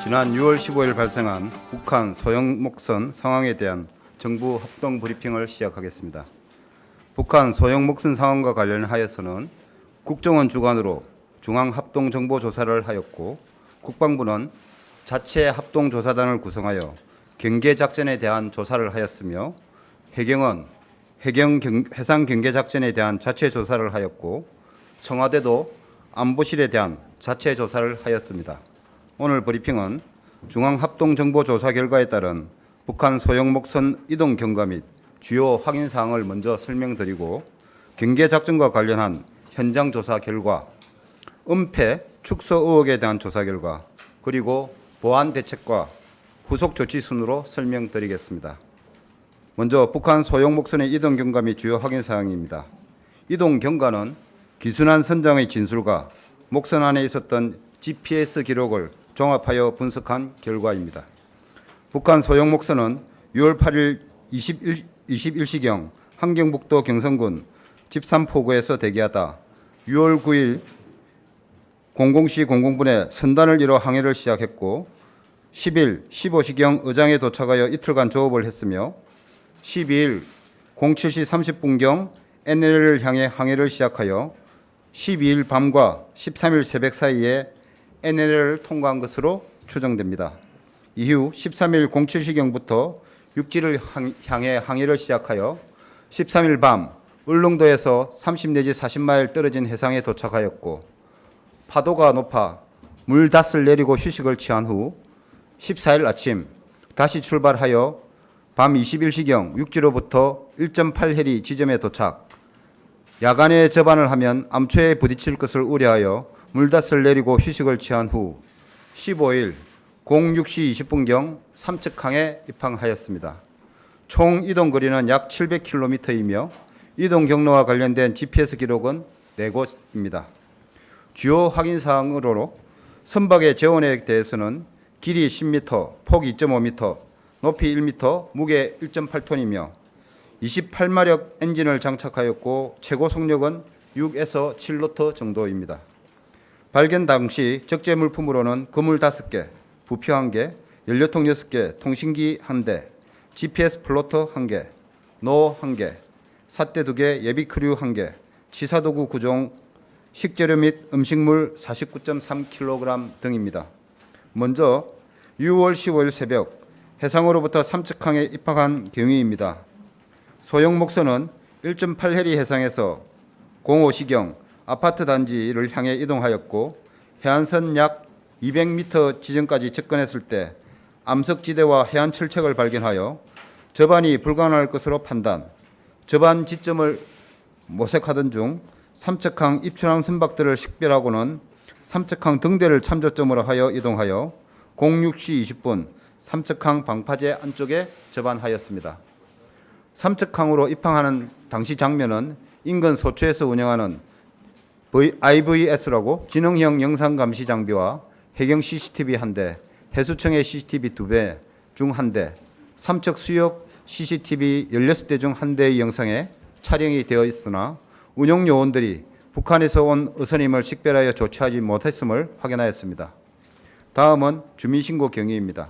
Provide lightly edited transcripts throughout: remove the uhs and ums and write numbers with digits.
지난 6월 15일 발생한 북한 소형 목선 상황에 대한 정부 합동 브리핑을 시작하겠습니다. 북한 소형 목선 상황과 관련하여서는 국정원 주관으로 중앙합동정보조사를 하였고, 국방부는 자체 합동조사단을 구성하여 경계작전에 대한 조사를 하였으며, 해경은 해상경계작전에 대한 자체 조사를 하였고, 청와대도 안보실에 대한 자체 조사를 하였습니다. 오늘 브리핑은 중앙합동정보조사 결과에 따른 북한 소형 목선 이동 경과 및 주요 확인 사항을 먼저 설명드리고, 경계작전과 관련한 현장 조사 결과, 은폐, 축소 의혹에 대한 조사 결과, 그리고 보안 대책과 후속 조치 순으로 설명드리겠습니다. 먼저 북한 소형 목선의 이동 경과 및 주요 확인 사항입니다. 이동 경과는 기순환 선장의 진술과 목선 안에 있었던 GPS 기록을 종합하여 분석한 결과입니다. 북한 소형 목선은 6월 8일 21시경 함경북도 경성군 집산포구에서 대기하다 6월 9일 00시 00분에 선단을 이뤄 항해를 시작했고, 10일 15시경 의장에 도착하여 이틀간 조업을 했으며, 12일 07시 30분경 NLL을 향해 항해를 시작하여 12일 밤과 13일 새벽 사이에 NLL을 통과한 것으로 추정됩니다. 이후 13일 07시경부터 육지를 향해 항해를 시작하여 13일 밤 울릉도에서 30 내지 40마일 떨어진 해상에 도착하였고, 파도가 높아 물닷을 내리고 휴식을 취한 후 14일 아침 다시 출발하여 밤 21시경 육지로부터 1.8해리 지점에 도착, 야간에 접안을 하면 암초에 부딪힐 것을 우려하여 물닷을 내리고 휴식을 취한 후 15일 06시 20분경 삼척항에 입항하였습니다. 총 이동 거리는 약 700km이며 이동 경로와 관련된 GPS 기록은 4곳입니다. 주요 확인 사항으로 선박의 재원에 대해서는 길이 10m, 폭 2.5m, 높이 1m, 무게 1.8톤이며 28마력 엔진을 장착하였고, 최고 속력은 6에서 7노트 정도입니다. 발견 당시 적재 물품으로는 그물 5개, 부표 1개, 연료통 6개, 통신기 1대, GPS 플로터 1개, 노 1개, 삿대 2개, 예비 크류 1개, 치사도구 9종, 식재료 및 음식물 49.3kg 등입니다. 먼저 6월 15일 새벽 해상으로부터 삼척항에 입항한 경위입니다. 소형 목선은 1.8해리 해상에서 05시경 아파트 단지를 향해 이동하였고, 해안선 약 200m 지점까지 접근했을 때 암석지대와 해안 철책을 발견하여 접안이 불가능할 것으로 판단, 접안 지점을 모색하던 중 삼척항 입춘항 선박들을 식별하고는 삼척항 등대를 참조점으로 하여 이동하여 06시 20분 삼척항 방파제 안쪽에 접안하였습니다. 삼척항으로 입항하는 당시 장면은 인근 소초에서 운영하는 IVS라고 지능형 영상 감시 장비와 해경 CCTV 1대, 해수청의 CCTV 2대 중 1대, 삼척 수역 CCTV 16대 중 1대의 영상에 촬영이 되어 있으나 운영 요원들이 북한에서 온 어선임을 식별하여 조치하지 못했음을 확인하였습니다. 다음은 주민신고 경위입니다.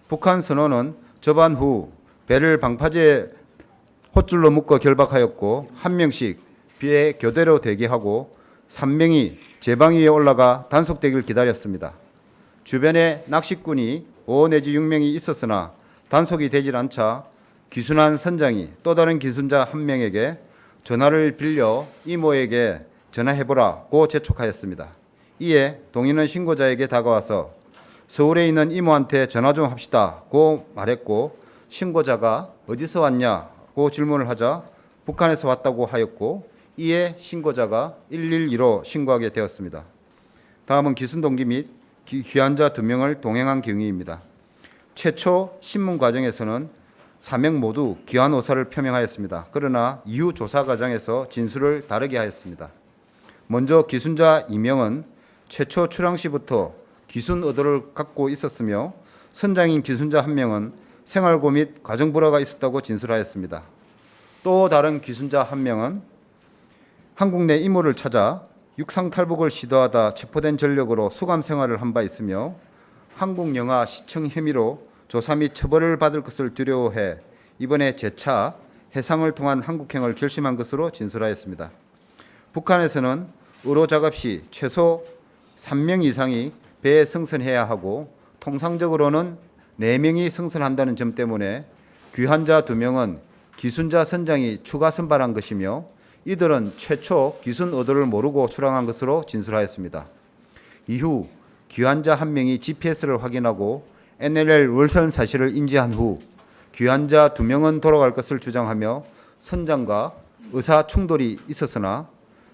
북한 선원은 접안 후 배를 방파제 홑줄로 묶어 결박하였고, 1명씩 비에 교대로 대기하고 3명이 제방 위에 올라가 단속되기를 기다렸습니다. 주변에 낚시꾼이 5 내지 6명이 있었으나 단속이 되질 않자 기순환 선장이 또 다른 기순자 1명에게 전화를 빌려 이모에게 전화해보라고 재촉하였습니다. 이에 동인은 신고자에게 다가와서 서울에 있는 이모한테 전화 좀 합시다고 말했고, 신고자가 어디서 왔냐고 질문을 하자 북한에서 왔다고 하였고, 이에 신고자가 112로 신고하게 되었습니다. 다음은 기순 동기 및 귀환자 2명을 동행한 경위입니다. 최초 신문 과정에서는 4명 모두 귀환 의사를 표명하였습니다. 그러나 이후 조사 과정에서 진술을 다르게 하였습니다. 먼저 기순자 2명은 최초 출항 시부터 기순 의도를 갖고 있었으며, 선장인 기순자 1명은 생활고 및 가정 불화가 있었다고 진술하였습니다. 또 다른 기순자 1명은 한국 내 이모를 찾아 육상 탈북을 시도하다 체포된 전력으로 수감 생활을 한 바 있으며, 한국 영화 시청 혐의로 조사 및 처벌을 받을 것을 두려워해 이번에 재차 해상을 통한 한국행을 결심한 것으로 진술하였습니다. 북한에서는 의로 작업 시 최소 3명 이상이 배에 승선해야 하고 통상적으로는 4명이 승선한다는 점 때문에 귀환자 2명은 기순자 선장이 추가 선발한 것이며 이들은 최초 기순 의도를 모르고 출항한 것으로 진술하였습니다. 이후 귀환자 1명이 GPS를 확인하고 NLL 월선 사실을 인지한 후 귀환자 2명은 돌아갈 것을 주장하며 선장과 의사 충돌이 있었으나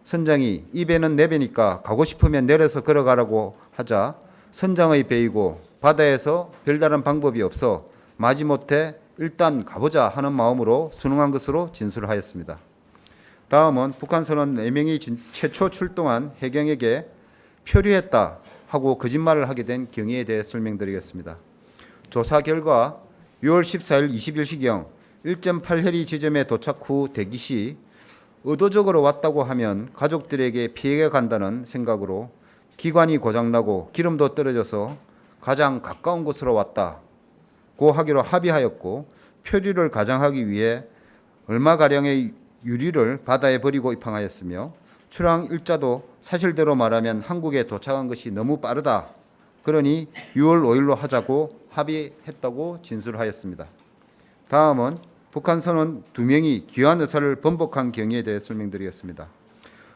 선장이 이 배는 내 배니까 가고 싶으면 내려서 걸어가라고 하자 선장의 배이고 바다에서 별다른 방법이 없어 마지못해 일단 가보자 하는 마음으로 순응한 것으로 진술하였습니다. 다음은 북한선원 4명이 최초 출동한 해경에게 표류했다 하고 거짓말을 하게 된 경위에 대해 설명드리겠습니다. 조사 결과 6월 14일 21시경 1.8해리 지점에 도착 후 대기 시 의도적으로 왔다고 하면 가족들에게 피해가 간다는 생각으로 기관이 고장나고 기름도 떨어져서 가장 가까운 곳으로 왔다고 하기로 합의하였고 표류를 가장하기 위해 얼마가량의 유리를 바다에 버리고 입항하였으며 출항 일자도 사실대로 말하면 한국에 도착한 것이 너무 빠르다. 그러니 6월 5일로 하자고 합의했다고 진술하였습니다. 다음은 북한 선원 2명이 귀환 의사를 번복한 경위에 대해 설명드리겠습니다.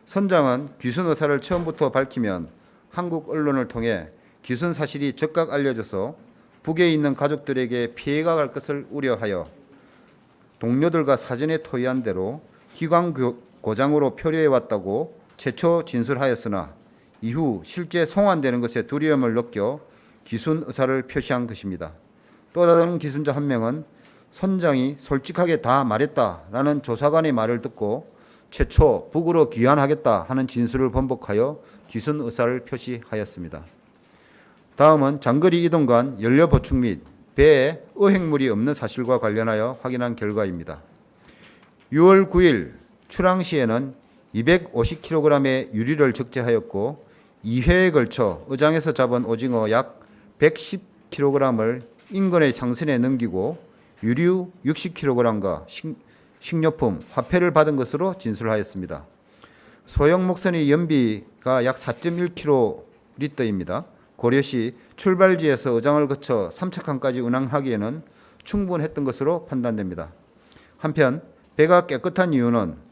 선장은 귀순 의사를 처음부터 밝히면 한국 언론을 통해 귀순 사실이 즉각 알려져서 북에 있는 가족들에게 피해가 갈 것을 우려하여 동료들과 사전에 토의한 대로 기관 고장으로 표류해 왔다고 최초 진술하였으나 이후 실제 송환되는 것에 두려움을 느껴 기순 의사를 표시한 것입니다. 또 다른 기순자 1명은 선장이 솔직하게 다 말했다라는 조사관의 말을 듣고 최초 북으로 귀환하겠다 하는 진술을 번복하여 기순 의사를 표시하였습니다. 다음은 장거리 이동 간 연료 보충 및 배에 어획물이 없는 사실과 관련하여 확인한 결과입니다. 6월 9일 출항 시에는 250kg의 유리를 적재하였고 2회에 걸쳐 의장에서 잡은 오징어 약 110kg을 인근의 상선에 넘기고 유류 60kg과 식료품, 화폐를 받은 것으로 진술하였습니다. 소형 목선의 연비가 약 4.1kg입니다. 고려시 출발지에서 의장을 거쳐 삼척항까지 운항하기에는 충분했던 것으로 판단됩니다. 한편 배가 깨끗한 이유는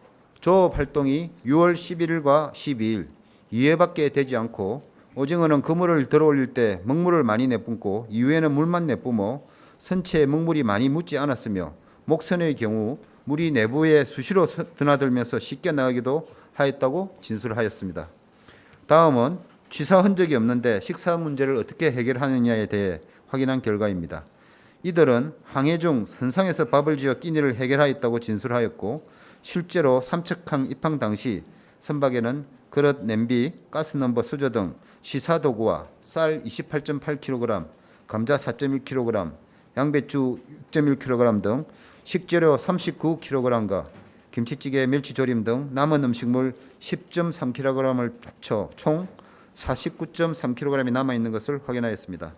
조업 활동이 6월 11일과 12일 2회밖에 되지 않고 오징어는 그물을 들어올릴 때 먹물을 많이 내뿜고 이후에는 물만 내뿜어 선체에 먹물이 많이 묻지 않았으며 목선의 경우 물이 내부에 수시로 드나들면서 쉽게 나가기도 하였다고 진술하였습니다. 다음은 취사 흔적이 없는데 식사 문제를 어떻게 해결하느냐에 대해 확인한 결과입니다. 이들은 항해 중 선상에서 밥을 지어 끼니를 해결하였다고 진술하였고 실제로 삼척항 입항 당시 선박에는 그릇, 냄비, 가스넘버, 수저 등 시사도구와 쌀 28.8kg, 감자 4.1kg, 양배추 6.1kg 등 식재료 39kg과 김치찌개, 멸치조림 등 남은 음식물 10.3kg을 합쳐 총 49.3kg이 남아있는 것을 확인하였습니다.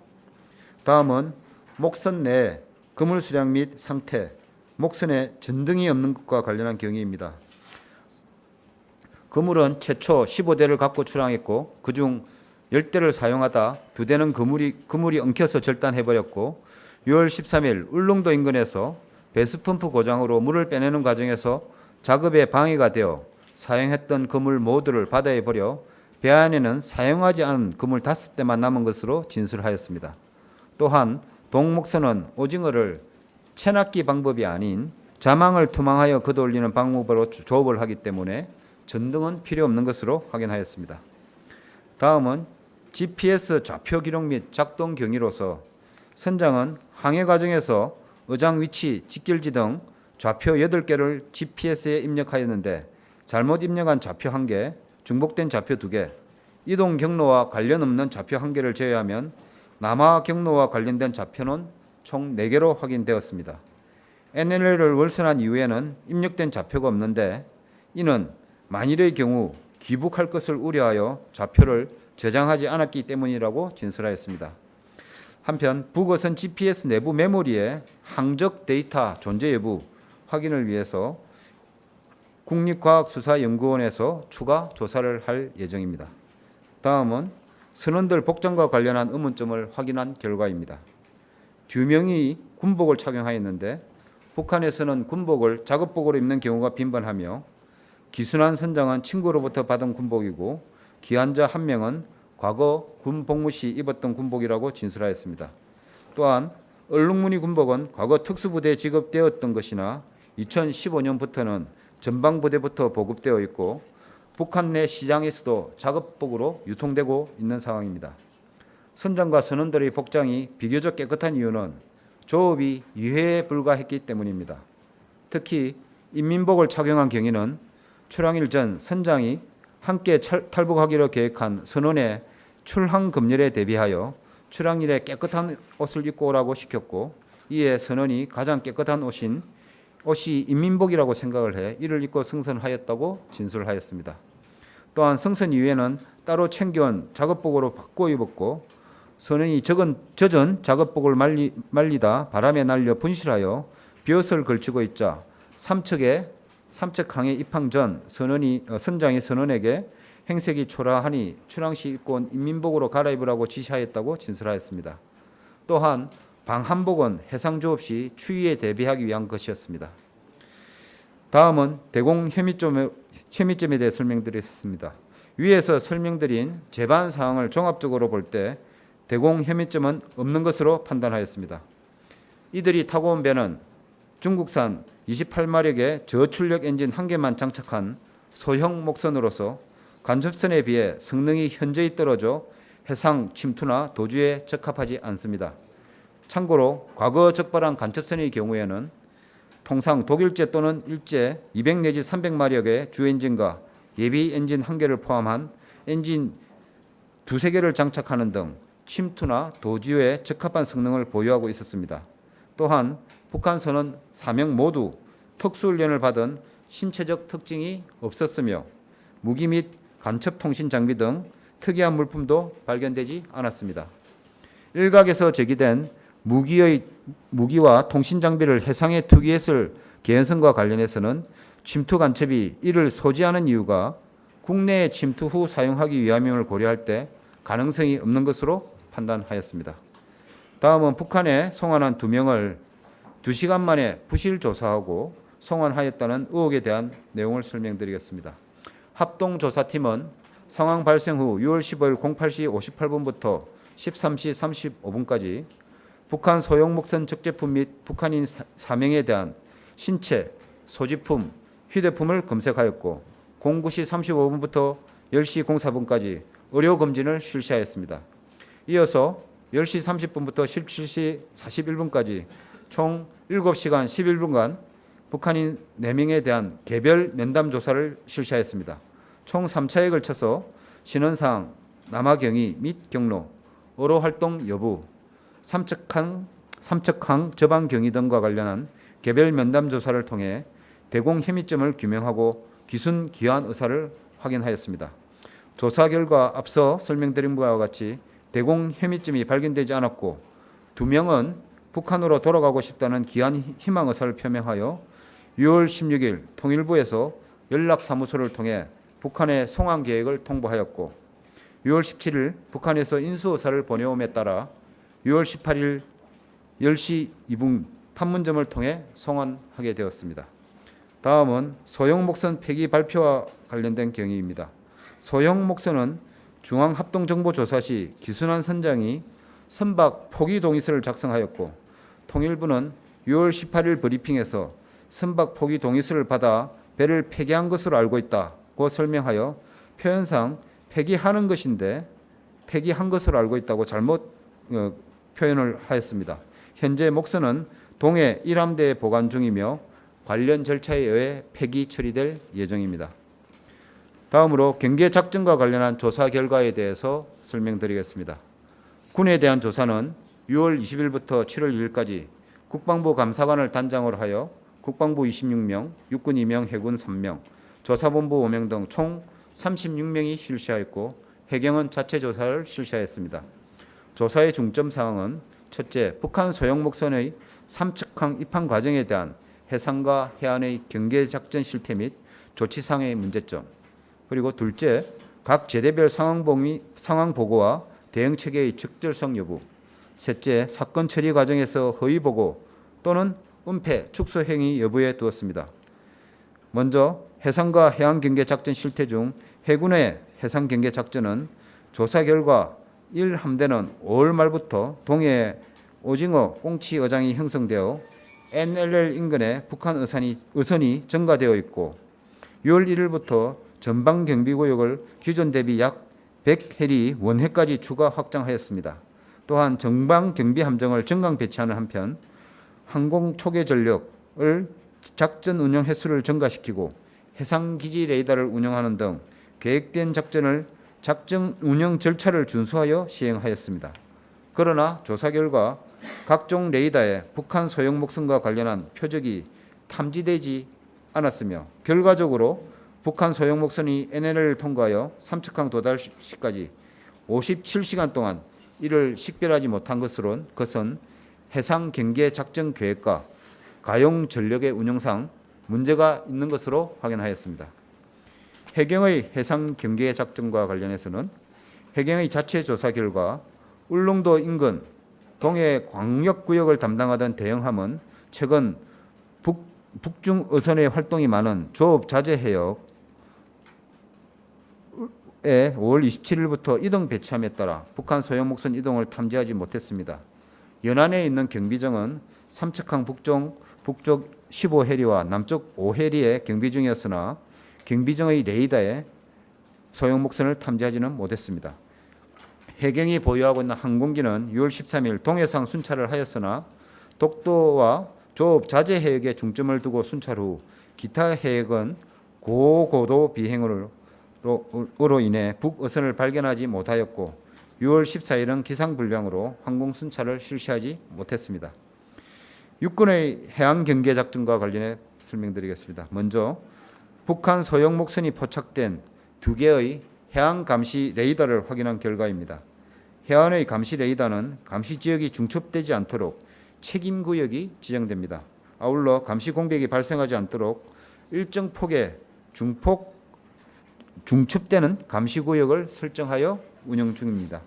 다음은 목선 내 그물 수량 및 상태, 목선에 전등이 없는 것과 관련한 경위입니다. 그물은 최초 15대를 갖고 출항했고 그중 10대를 사용하다 2대는 그물이 엉켜서 절단해버렸고 6월 13일 울릉도 인근에서 배수펌프 고장으로 물을 빼내는 과정에서 작업에 방해가 되어 사용했던 그물 모두를 바다에 버려 배 안에는 사용하지 않은 그물 5대만 남은 것으로 진술하였습니다. 또한 동목선은 오징어를 채낚기 방법이 아닌 자망을 투망하여 걷어올리는 방법으로 조업을 하기 때문에 전등은 필요 없는 것으로 확인하였습니다. 다음은 GPS 좌표 기록 및 작동 경위로서 선장은 항해 과정에서 의장 위치, 직결지 등 좌표 8개를 GPS에 입력하였는데 잘못 입력한 좌표 1개, 중복된 좌표 2개, 이동 경로와 관련 없는 좌표 1개를 제외하면 남하 경로와 관련된 좌표는 총 4개로 확인되었습니다. NLL을 월선한 이후에는 입력된 좌표가 없는데 이는 만일의 경우 귀북할 것을 우려하여 좌표를 저장하지 않았기 때문이라고 진술하였습니다. 한편 북어선 GPS 내부 메모리의 항적 데이터 존재 여부 확인을 위해서 국립과학수사연구원에서 추가 조사를 할 예정입니다. 다음은 선원들 복장과 관련한 의문점을 확인한 결과입니다. 2명이 군복을 착용하였는데 북한에서는 군복을 작업복으로 입는 경우가 빈번하며 기순한 선장은 친구로부터 받은 군복이고 기한자 1명은 과거 군 복무 시 입었던 군복이라고 진술하였습니다. 또한 얼룩무늬 군복은 과거 특수부대에 지급되었던 것이나 2015년부터는 전방부대부터 보급되어 있고 북한 내 시장에서도 작업복으로 유통되고 있는 상황입니다. 선장과 선원들의 복장이 비교적 깨끗한 이유는 조업이 2회에 불과했기 때문입니다. 특히 인민복을 착용한 경위는 출항일 전 선장이 함께 탈북하기로 계획한 선원의 출항 금열에 대비하여 출항일에 깨끗한 옷을 입고 오라고 시켰고 이에 선원이 가장 깨끗한 옷이 인민복이라고 생각을 해 이를 입고 승선하였다고 진술하였습니다. 또한 승선 이후에는 따로 챙겨온 작업복으로 바꿔 입었고 선원이 젖은 작업복을 말리다 바람에 날려 분실하여 벼슬 걸치고 있자 삼척항에 입항 전 선장이 선원에게 행색이 초라하니 출항 시 입고 온 인민복으로 갈아입으라고 지시하였다고 진술하였습니다. 또한 방한복은 해상 조업 시 추위에 대비하기 위한 것이었습니다. 다음은 대공 혐의점에 대해 설명드리겠습니다. 위에서 설명드린 재반 사항을 종합적으로 볼 때 대공 혐의점은 없는 것으로 판단하였습니다. 이들이 타고 온 배는 중국산 28마력의 저출력 엔진 1개만 장착한 소형 목선으로서 간접선에 비해 성능이 현저히 떨어져 해상 침투나 도주에 적합하지 않습니다. 참고로 과거 적발한 간접선의 경우에는 통상 독일제 또는 일제 200 내지 300마력의 주 엔진과 예비 엔진 1개를 포함한 엔진 2~3개를 장착하는 등 침투나 도주에 적합한 성능을 보유하고 있었습니다. 또한 북한선은 4명 모두 특수훈련을 받은 신체적 특징이 없었으며 무기 및 간첩통신 장비 등 특이한 물품도 발견되지 않았습니다. 일각에서 제기된 무기와 통신 장비를 해상에 투기했을 개연성과 관련해서는 침투 간첩이 이를 소지하는 이유가 국내에 침투 후 사용하기 위함을 고려할 때 가능성이 없는 것으로 판단하였습니다. 다음은 북한에 송환한 2명을 2시간 만에 부실 조사하고 송환하였다는 의혹에 대한 내용을 설명드리겠습니다. 합동조사팀은 상황 발생 후 6월 15일 08시 58분부터 13시 35분까지 북한 소형 목선 적재품 및 북한인 4명에 대한 신체, 소지품, 휴대품을 검색하였고 09시 35분부터 10시 04분까지 의료 검진을 실시하였습니다. 이어서 10시 30분부터 17시 41분까지 총 7시간 11분간 북한인 4명에 대한 개별 면담 조사를 실시하였습니다. 총 3차에 걸쳐서 신원사항, 남하경위 및 경로, 어로 활동 여부, 삼척항 저방 경위 등과 관련한 개별 면담 조사를 통해 대공 혐의점을 규명하고 기순 기한 의사를 확인하였습니다. 조사 결과 앞서 설명드린 바와 같이 대공 혐의점이 발견되지 않았고 2명은 북한으로 돌아가고 싶다는 기한 희망 의사를 표명하여 6월 16일 통일부에서 연락사무소를 통해 북한의 송환 계획을 통보하였고 6월 17일 북한에서 인수 의사를 보내옴에 따라 6월 18일 10시 2분 판문점을 통해 송환하게 되었습니다. 다음은 소형 목선 폐기 발표와 관련된 경위입니다. 소형 목선은 중앙합동정보조사 시 기순한 선장이 선박 포기 동의서를 작성하였고 통일부는 6월 18일 브리핑에서 선박 포기 동의서를 받아 배를 폐기한 것으로 알고 있다고 설명하여 표현상 폐기하는 것인데 폐기한 것으로 알고 있다고 잘못 표현을 하였습니다. 현재 목선은 동해 1함대에 보관 중이며 관련 절차에 의해 폐기 처리될 예정입니다. 다음으로 경계 작전과 관련한 조사 결과에 대해서 설명드리겠습니다. 군에 대한 조사는 6월 20일부터 7월 2일까지 국방부 감사관을 단장으로 하여 국방부 26명, 육군 2명, 해군 3명, 조사본부 5명 등 총 36명이 실시하였고 해경은 자체 조사를 실시하였습니다. 조사의 중점 사항은 첫째, 북한 소형목선의 삼척항 입항 과정에 대한 해상과 해안의 경계작전 실태 및 조치상의 문제점. 그리고 둘째, 각 제대별 상황 보고와 대응 체계의 적절성 여부. 셋째, 사건 처리 과정에서 허위 보고 또는 은폐, 축소 행위 여부에 두었습니다. 먼저 해상과 해안 경계 작전 실태 중 해군의 해상 경계 작전은 조사 결과 1함대는 5월 말부터 동해에 오징어, 꽁치 어장이 형성되어 NLL 인근에 북한 의선이 증가되어 있고 6월 1일부터 전방 경비구역을 기존 대비 약 100해리 원해까지 추가 확장하였습니다. 또한 전방 경비 함정을 전강 배치하는 한편 항공 초계 전력을 작전 운영 횟수를 증가시키고 해상기지 레이더를 운영하는 등 계획된 작전을 작전 운영 절차를 준수하여 시행하였습니다. 그러나 조사 결과 각종 레이더에 북한 소형목선과 관련한 표적이 탐지되지 않았으며 결과적으로 북한 소형목선이 NLL을 통과하여 삼척항 도달 시까지 57시간 동안 이를 식별하지 못한 것은 해상 경계 작전 계획과 가용 전력의 운영상 문제가 있는 것으로 확인하였습니다. 해경의 해상 경계 작전과 관련해서는 해경의 자체 조사 결과 울릉도 인근 동해 광역구역을 담당하던 대형함은 최근 북중 어선의 활동이 많은 조업 자재 해역에 5월 27일부터 이동 배치함에 따라 북한 소형목선 이동을 탐지하지 못했습니다. 연안에 있는 경비정은 삼척항 북쪽 15해리와 남쪽 5해리의 경비 중이었으나 경비정의 레이더에 소형목선을 탐지하지는 못했습니다. 해경이 보유하고 있는 항공기는 6월 13일 동해상 순찰을 하였으나 독도와 조업 자재 해역에 중점을 두고 순찰 후 기타 해역은 고고도 비행으로 인해 북어선을 발견하지 못하였고 6월 14일은 기상불량으로 항공 순찰을 실시하지 못했습니다. 육군의 해안 경계 작전과 관련해 설명드리겠습니다. 먼저 북한 소형목선이 포착된 2개의 해안 감시 레이더를 확인한 결과입니다. 해안의 감시 레이더는 감시 지역이 중첩되지 않도록 책임 구역이 지정됩니다. 아울러 감시 공백이 발생하지 않도록 일정 폭의 중첩되는 감시 구역을 설정하여 운영 중입니다.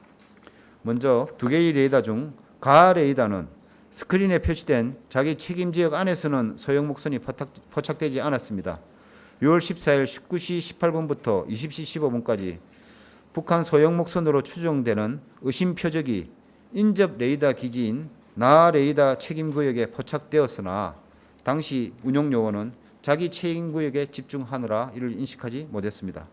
먼저 2개의 레이더 중 가 레이더는 스크린에 표시된 자기 책임 지역 안에서는 소형목선이 포착되지 않았습니다. 6월 14일 19시 18분부터 20시 15분까지 북한 소형목선으로 추정되는 의심 표적이 인접 레이더 기지인 나 레이더 책임구역에 포착되었으나 당시 운용요원은 자기 책임구역에 집중하느라 이를 인식하지 못했습니다.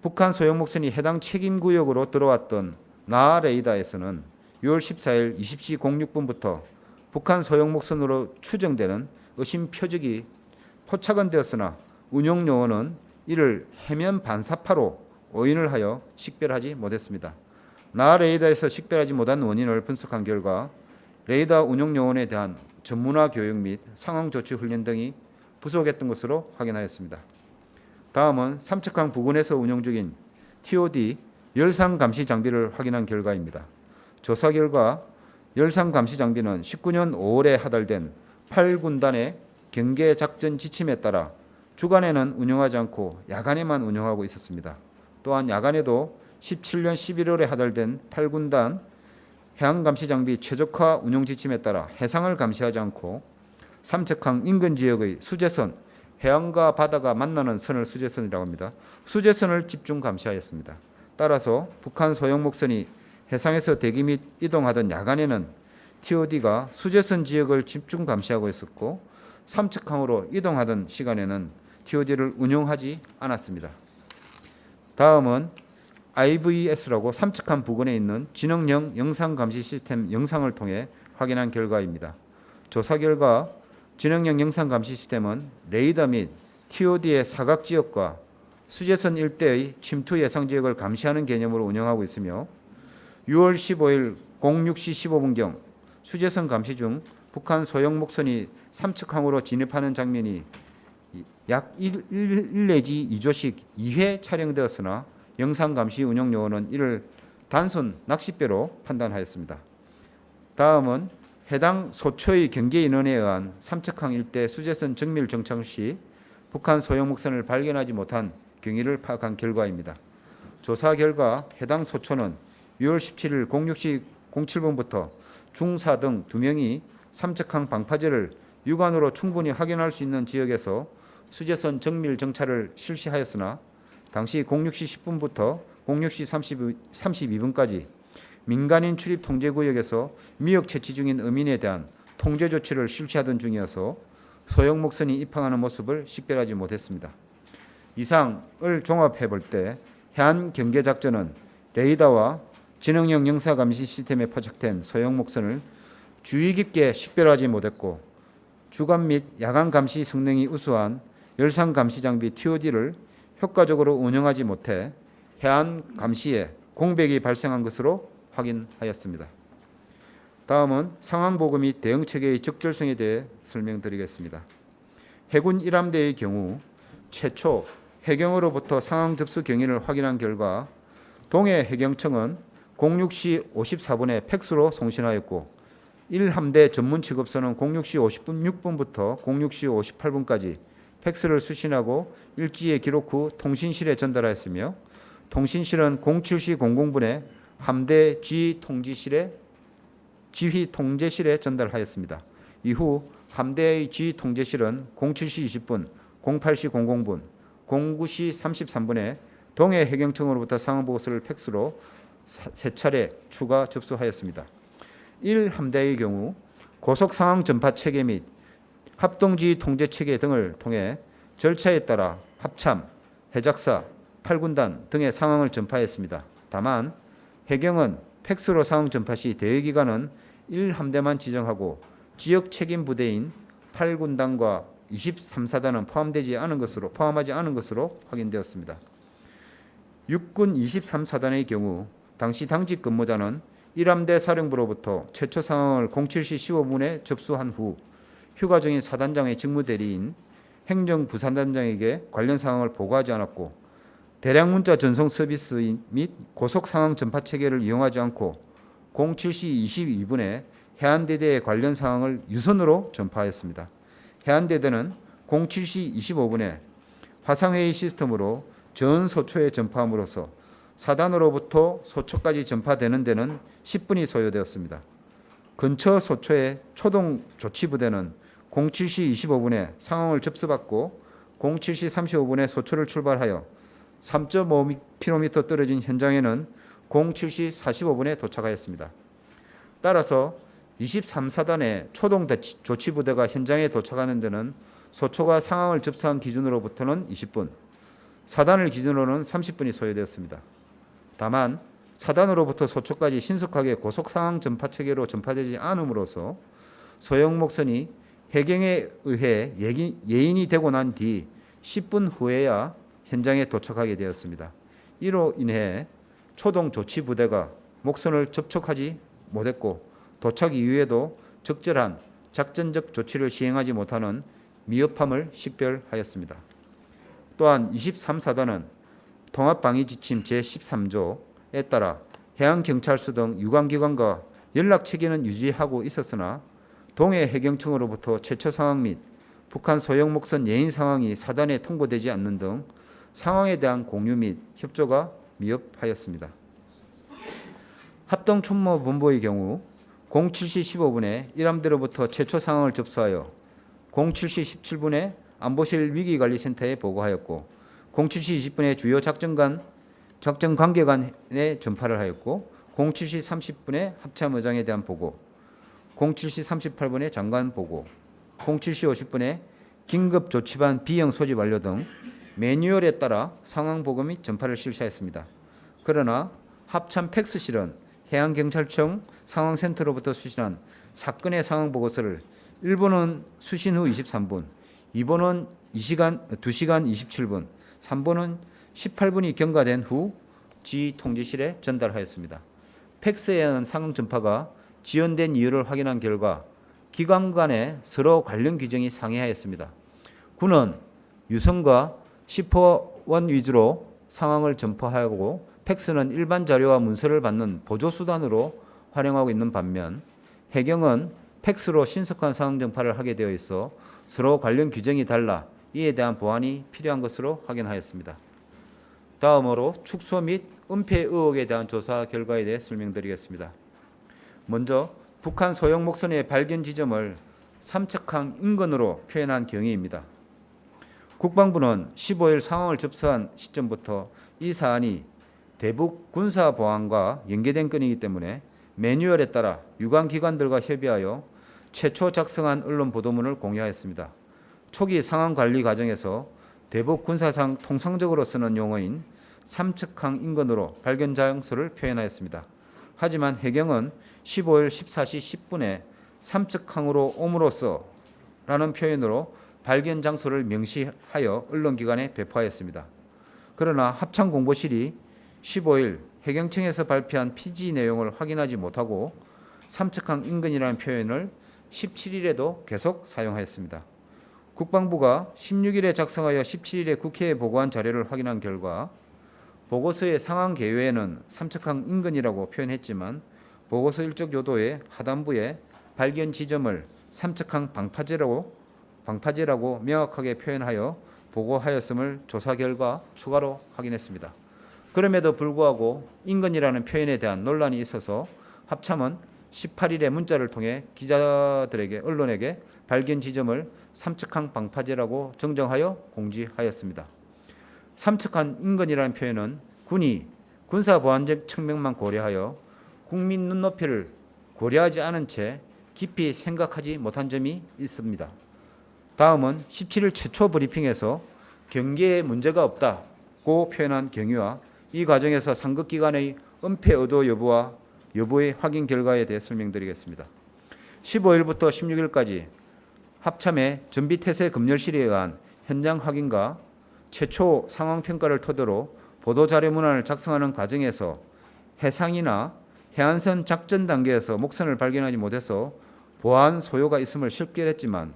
북한 소형목선이 해당 책임구역으로 들어왔던 나 레이더에서는 6월 14일 20시 06분부터 북한 소형목선으로 추정되는 의심 표적이 포착은 되었으나 운용요원은 이를 해면 반사파로 오인을 하여 식별하지 못했습니다. 나 레이더에서 식별하지 못한 원인을 분석한 결과 레이더 운용요원에 대한 전문화 교육 및 상황 조치 훈련 등이 부족했던 것으로 확인하였습니다. 다음은 삼척항 부근에서 운영 중인 TOD 열상 감시 장비를 확인한 결과입니다. 조사 결과 열상 감시 장비는 19년 5월에 하달된 8군단의 경계 작전 지침에 따라 주간에는 운영하지 않고 야간에만 운영하고 있었습니다. 또한 야간에도 17년 11월에 하달된 8군단 해양감시 장비 최적화 운용 지침에 따라 해상을 감시하지 않고 삼척항 인근 지역의 수재선, 해안과 바다가 만나는 선을 수재선이라고 합니다. 수재선을 집중 감시하였습니다. 따라서 북한 소형목선이 해상에서 대기 및 이동하던 야간에는 TOD가 수재선 지역을 집중 감시하고 있었고 삼척항으로 이동하던 시간에는 TOD를 운용하지 않았습니다. 다음은 IVS라고 삼척항 부근에 있는 지능형 영상 감시 시스템 영상을 통해 확인한 결과입니다. 조사 결과 지능형 영상 감시 시스템은 레이더 및 TOD의 사각 지역과 수재선 일대의 침투 예상 지역을 감시하는 개념으로 운영하고 있으며 6월 15일 06시 15분경 수재선 감시 중 북한 소형목선이 삼척항으로 진입하는 장면이 약 1 내지 2조씩 2회 촬영되었으나 영상감시 운영요원은 이를 단순 낚싯배로 판단하였습니다. 다음은 해당 소초의 경계 인원에 의한 삼척항 일대 수재선 정밀 정찰 시 북한 소형 목선을 발견하지 못한 경위를 파악한 결과입니다. 조사 결과 해당 소초는 6월 17일 06시 07분부터 중사 등 2명이 삼척항 방파제를 육안으로 충분히 확인할 수 있는 지역에서 수재선 정밀 정찰을 실시하였으나 당시 06시 10분부터 06시 32분까지 민간인 출입 통제구역에서 미역 채취 중인 어민에 대한 통제 조치를 실시하던 중이어서 소형 목선이 입항하는 모습을 식별하지 못했습니다. 이상을 종합해 볼 때 해안 경계 작전은 레이더와 지능형 영사 감시 시스템에 포착된 소형 목선을 주의 깊게 식별하지 못했고 주간 및 야간 감시 성능이 우수한 열상 감시 장비 TOD를 효과적으로 운영하지 못해 해안 감시에 공백이 발생한 것으로 확인하였습니다. 다음은 상황 보고 및 대응 체계의 적절성에 대해 설명드리겠습니다. 해군 1함대의 경우 최초 해경으로부터 상황 접수 경위를 확인한 결과 동해 해경청은 06시 54분에 팩스로 송신하였고 1함대 전문 취급서는 06시 56분부터 06시 58분까지 팩스를 수신하고 일지의 기록 후 통신실에 전달하였으며 통신실은 07시 00분에 함대 지휘 통제실에 전달하였습니다. 이후 함대의 지휘 통제실은 07시 20분, 08시 00분, 09시 33분에 동해 해경청으로부터 상황 보고서를 팩스로 세 차례 추가 접수하였습니다. 1함대의 경우 고속 상황 전파 체계 및 합동지휘 통제 체계 등을 통해 절차에 따라 합참, 해작사, 8군단 등의 상황을 전파했습니다. 다만 해경은 팩스로 상황 전파 시 대외기관은 1함대만 지정하고 지역 책임 부대인 8군단과 23사단은 포함하지 않은 것으로 확인되었습니다. 육군 23사단의 경우 당시 당직 근무자는 1함대 사령부로부터 최초 상황을 07시 15분에 접수한 후 휴가 중인 사단장의 직무대리인 행정부사단장에게 관련 상황을 보고하지 않았고 대량 문자 전송 서비스 및 고속 상황 전파 체계를 이용하지 않고 07시 22분에 해안대대의 관련 상황을 유선으로 전파하였습니다. 해안대대는 07시 25분에 화상회의 시스템으로 전 소초에 전파함으로써 사단으로부터 소초까지 전파되는 데는 10분이 소요되었습니다. 근처 소초의 초동 조치부대는 07시 25분에 상황을 접수받고 07시 35분에 소초를 출발하여 3.5km 떨어진 현장에는 07시 45분에 도착하였습니다. 따라서 23사단의 초동 조치부대가 현장에 도착하는 데는 소초가 상황을 접수한 기준으로부터는 20분, 사단을 기준으로는 30분이 소요되었습니다. 다만 사단으로부터 소초까지 신속하게 고속 상황 전파 체계로 전파되지 않음으로써 소형 목선이 해경에 의해 예인이 되고 난 뒤 10분 후에야 현장에 도착하게 되었습니다. 이로 인해 초동 조치 부대가 목선을 접촉하지 못했고 도착 이후에도 적절한 작전적 조치를 시행하지 못하는 미흡함을 식별하였습니다. 또한 23사단은 통합방위지침 제13조에 따라 해양경찰서 등 유관기관과 연락체계는 유지하고 있었으나 동해 해경청으로부터 최초 상황 및 북한 소형 목선 예인 상황이 사단에 통보되지 않는 등 상황에 대한 공유 및 협조가 미흡하였습니다. 합동참모본부의 경우 07시 15분에 1함대로부터 최초 상황을 접수하여 07시 17분에 안보실 위기관리센터에 보고하였고 07시 20분에 주요 작전 관계관에 전파를 하였고 07시 30분에 합참의장에 대한 보고 07시 38분에 장관 보고 07시 50분에 긴급조치반 B형 소집 완료 등 매뉴얼에 따라 상황 보고 및 전파를 실시했습니다. 그러나 합참 팩스실은 해양경찰청 상황센터로부터 수신한 사건의 상황 보고서를 1번은 수신 후 23분, 2번은 2시간 27분, 3번은 18분이 경과된 후 지휘통제실에 전달하였습니다. 팩스에 의한 상황 전파가 지연된 이유를 확인한 결과 기관 간에 서로 관련 규정이 상이하였습니다. 군은 유선과 시퍼원 위주로 상황을 전파하고 팩스는 일반 자료와 문서를 받는 보조수단으로 활용하고 있는 반면 해경은 팩스로 신속한 상황 전파를 하게 되어 있어 서로 관련 규정이 달라 이에 대한 보완이 필요한 것으로 확인하였습니다. 다음으로 축소 및 은폐 의혹에 대한 조사 결과에 대해 설명드리겠습니다. 먼저 북한 소형 목선의 발견 지점을 삼척항 인근으로 표현한 경위입니다. 국방부는 15일 상황을 접수한 시점부터 이 사안이 대북 군사 보안과 연계된 건이기 때문에 매뉴얼에 따라 유관 기관들과 협의하여 최초 작성한 언론 보도문을 공유하였습니다. 초기 상황 관리 과정에서 대북 군사상 통상적으로 쓰는 용어인 삼척항 인근으로 발견 장소를 표현하였습니다. 하지만 해경은 15일 14시 10분에 삼척항으로 옴으로써 라는 표현으로 발견 장소를 명시하여 언론기관에 배포하였습니다. 그러나 합참공보실이 15일 해경청에서 발표한 피지 내용을 확인하지 못하고 삼척항 인근이라는 표현을 17일에도 계속 사용하였습니다. 국방부가 16일에 작성하여 17일에 국회에 보고한 자료를 확인한 결과 보고서의 상황 개요에는 삼척항 인근이라고 표현했지만 보고서 일적 요도의 하단부에 발견 지점을 삼척항 방파제라고 명확하게 표현하여 보고하였음을 조사 결과 추가로 확인했습니다. 그럼에도 불구하고 인근이라는 표현에 대한 논란이 있어서 합참은 18일에 문자를 통해 기자들에게 언론에게 발견 지점을 삼척항 방파제라고 정정하여 공지하였습니다. 삼척항 인근이라는 표현은 군이 군사보안적 측면만 고려하여 국민 눈높이를 고려하지 않은 채 깊이 생각하지 못한 점이 있습니다. 다음은 17일 최초 브리핑에서 경계에 문제가 없다고 표현한 경위와 이 과정에서 상급기관의 은폐 의도 여부의 확인 결과에 대해 설명드리겠습니다. 15일부터 16일까지 합참의 전비태세 검열실에 의한 현장 확인과 최초 상황 평가를 토대로 보도자료 문안을 작성하는 과정에서 해상이나 해안선 작전 단계에서 목선을 발견하지 못해서 보안 소요가 있음을 실결했지만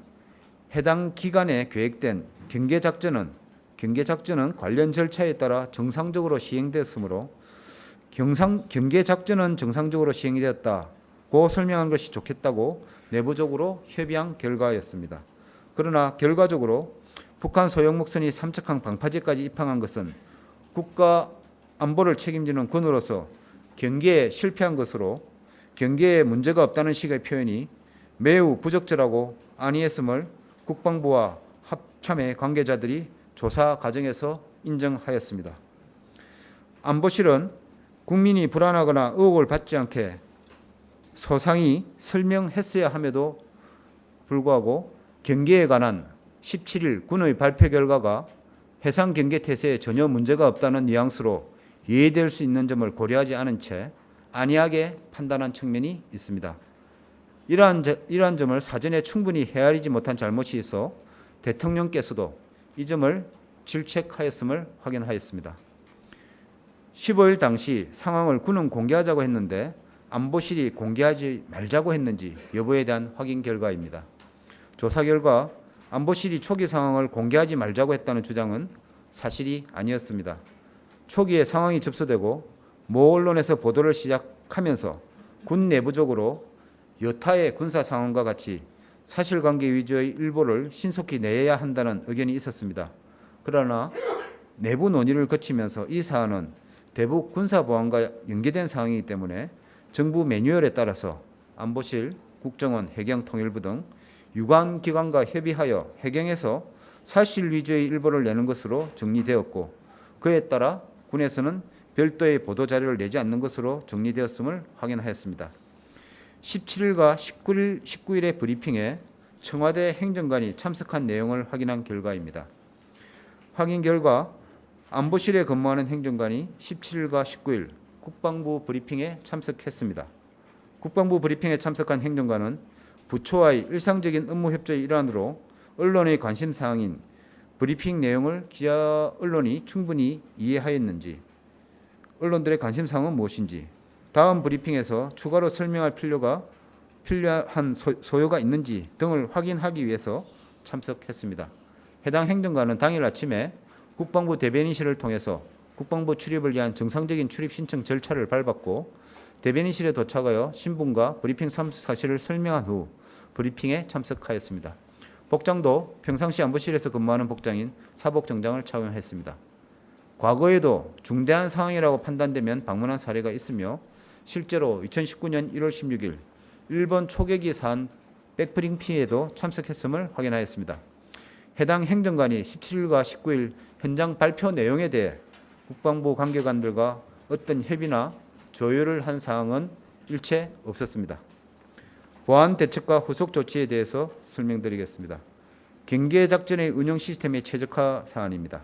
해당 기간에 계획된 경계작전은 관련 절차에 따라 정상적으로 시행되었으므로 경계작전은 정상적으로 시행이 되었다고 설명한 것이 좋겠다고 내부적으로 협의한 결과였습니다. 그러나 결과적으로 북한 소형 목선이 삼척항 방파제까지 입항한 것은 국가 안보를 책임지는 군으로서 경계에 실패한 것으로 경계에 문제가 없다는 식의 표현이 매우 부적절하고 아니했음을 국방부와 합참의 관계자들이 조사 과정에서 인정하였습니다. 안보실은 국민이 불안하거나 의혹을 받지 않게 소상히 설명했어야 함에도 불구하고 경계에 관한 17일 군의 발표 결과가 해상 경계 태세에 전혀 문제가 없다는 뉘앙스로 이해될 수 있는 점을 고려하지 않은 채 안이하게 판단한 측면이 있습니다. 이러한 점을 사전에 충분히 헤아리지 못한 잘못이 있어 대통령께서도 이 점을 질책하였음을 확인하였습니다. 15일 당시 상황을 군은 공개하자고 했는데 안보실이 공개하지 말자고 했는지 여부에 대한 확인 결과입니다. 조사 결과 안보실이 초기 상황을 공개하지 말자고 했다는 주장은 사실이 아니었습니다. 초기에 상황이 접수되고 모 언론에서 보도를 시작하면서 군 내부적으로 여타의 군사 상황과 같이 사실관계 위주의 일보를 신속히 내야 한다는 의견이 있었습니다. 그러나 내부 논의를 거치면서 이 사안은 대북 군사보안과 연계된 사항이기 때문에 정부 매뉴얼에 따라서 안보실, 국정원, 해경통일부 등 유관기관과 협의하여 해경에서 사실 위주의 일보를 내는 것으로 정리되었고 그에 따라 군에서는 별도의 보도자료를 내지 않는 것으로 정리되었음을 확인하였습니다. 17일과 19일의 브리핑에 청와대 행정관이 참석한 내용을 확인한 결과입니다. 확인 결과 안보실에 근무하는 행정관이 17일과 19일 국방부 브리핑에 참석했습니다. 국방부 브리핑에 참석한 행정관은 부처와의 일상적인 업무 협조의 일환으로 언론의 관심 사항인 브리핑 내용을 기자 언론이 충분히 이해하였는지, 언론들의 관심 사항은 무엇인지, 다음 브리핑에서 추가로 설명할 필요한 소요가 있는지 등을 확인하기 위해서 참석했습니다. 해당 행정관은 당일 아침에 국방부 대변인실을 통해서 국방부 출입을 위한 정상적인 출입 신청 절차를 밟았고 대변인실에 도착하여 신분과 브리핑 사실을 설명한 후 브리핑에 참석하였습니다. 복장도 평상시 안보실에서 근무하는 복장인 사복 정장을 착용했습니다. 과거에도 중대한 상황이라고 판단되면 방문한 사례가 있으며 실제로 2019년 1월 16일 일본 초계기 산 백프링 피해에도 참석했음을 확인하였습니다. 해당 행정관이 17일과 19일 현장 발표 내용에 대해 국방부 관계관들과 어떤 협의나 조율을 한 사항은 일체 없었습니다. 보안 대책과 후속 조치에 대해서 설명드리겠습니다. 경계작전의 운영 시스템의 최적화 사안입니다.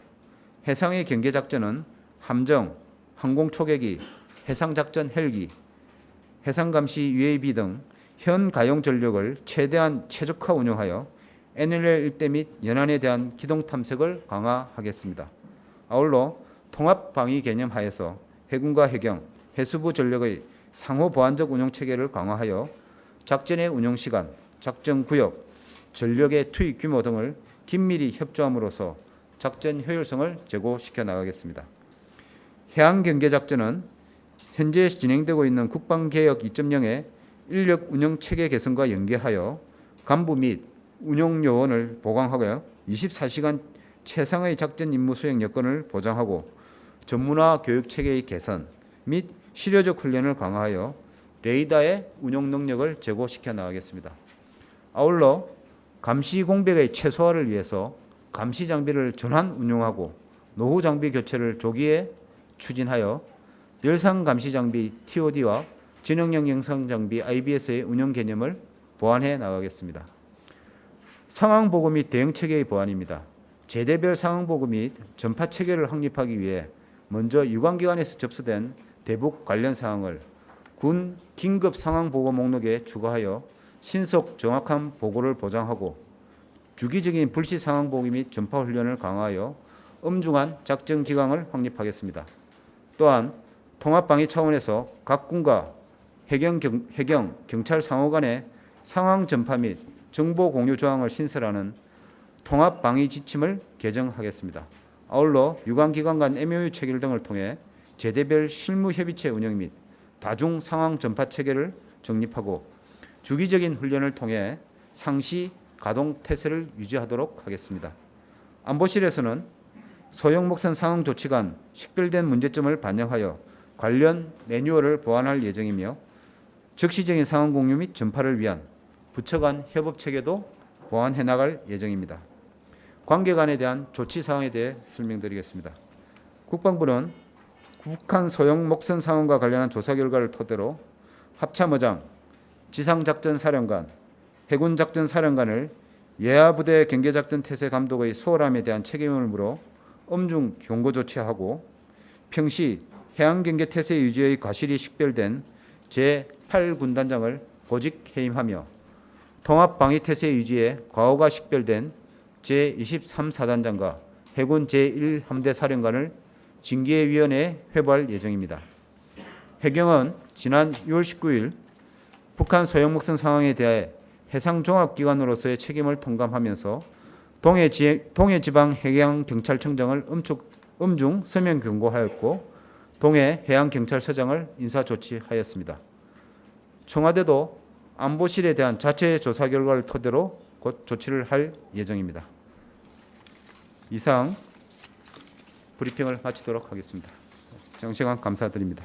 해상의 경계작전은 함정, 항공초계기, 해상작전 헬기, 해상감시 UAV 등 현 가용 전력을 최대한 최적화 운영하여 NLL 일대 및 연안에 대한 기동 탐색을 강화하겠습니다. 아울러 통합 방위 개념 하에서 해군과 해경, 해수부 전력의 상호 보완적 운영 체계를 강화하여 작전의 운영 시간, 작전 구역, 전력의 투입 규모 등을 긴밀히 협조함으로써 작전 효율성을 제고시켜 나가겠습니다. 해양 경계 작전은 현재 진행되고 있는 국방개혁 2.0의 인력 운영 체계 개선과 연계하여 간부 및 운용 요원을 보강하고 24시간 최상의 작전 임무 수행 여건을 보장하고 전문화 교육 체계의 개선 및 실효적 훈련을 강화하여 레이더의 운용 능력을 제고시켜 나가겠습니다. 아울러 감시 공백의 최소화를 위해서 감시 장비를 전환 운용하고 노후 장비 교체를 조기에 추진하여 열상 감시 장비 TOD와 지능형 영상 장비 IBS의 운영 개념을 보완해 나가겠습니다. 상황 보고 및 대응 체계의 보완입니다. 제대별 상황 보고 및 전파 체계를 확립하기 위해 먼저 유관기관에서 접수된 대북 관련 사항을 군 긴급 상황 보고 목록에 추가하여 신속 정확한 보고를 보장하고 주기적인 불시 상황 보기 및 전파 훈련을 강화하여 엄중한 작전 기강을 확립하겠습니다. 또한 통합방위 차원에서 각 군과 해경, 경찰 상호 간의 상황 전파 및 정보 공유 조항을 신설하는 통합방위 지침을 개정하겠습니다. 아울러 유관기관 간 MOU 체결 등을 통해 제대별 실무협의체 운영 및 다중 상황 전파 체계를 정립하고 주기적인 훈련을 통해 상시 가동 태세를 유지하도록 하겠습니다. 안보실에서는 소형목선 상황 조치간 식별된 문제점을 반영하여 관련 매뉴얼을 보완할 예정이며 즉시적인 상황 공유 및 전파를 위한 부처 간 협업 체계도 보완해 나갈 예정입니다. 관계간에 대한 조치 사항에 대해 설명드리겠습니다. 국방부는 북한 소형 목선 상황과 관련한 조사 결과를 토대로 합참의장, 지상작전사령관, 해군작전사령관을 예하부대 경계작전 태세 감독의 소홀함에 대한 책임을 물어 엄중 경고 조치하고 평시 해양경계 태세 유지의 과실이 식별된 제8군단장을 보직 해임하며 통합방위태세 유지에 과오가 식별된 제23사단장과 해군 제1함대 사령관을 징계위원회에 회부할 예정입니다. 해경은 지난 6월 19일 북한 소형목선 상황에 대해 해상종합기관으로서의 책임을 통감하면서 동해지방해양경찰청장을 엄중 서면 경고하였고 동해해양경찰서장을 인사조치하였습니다. 청와대도 안보실에 대한 자체 조사 결과를 토대로 곧 조치를 할 예정입니다. 이상 브리핑을 마치도록 하겠습니다. 장시간 감사드립니다.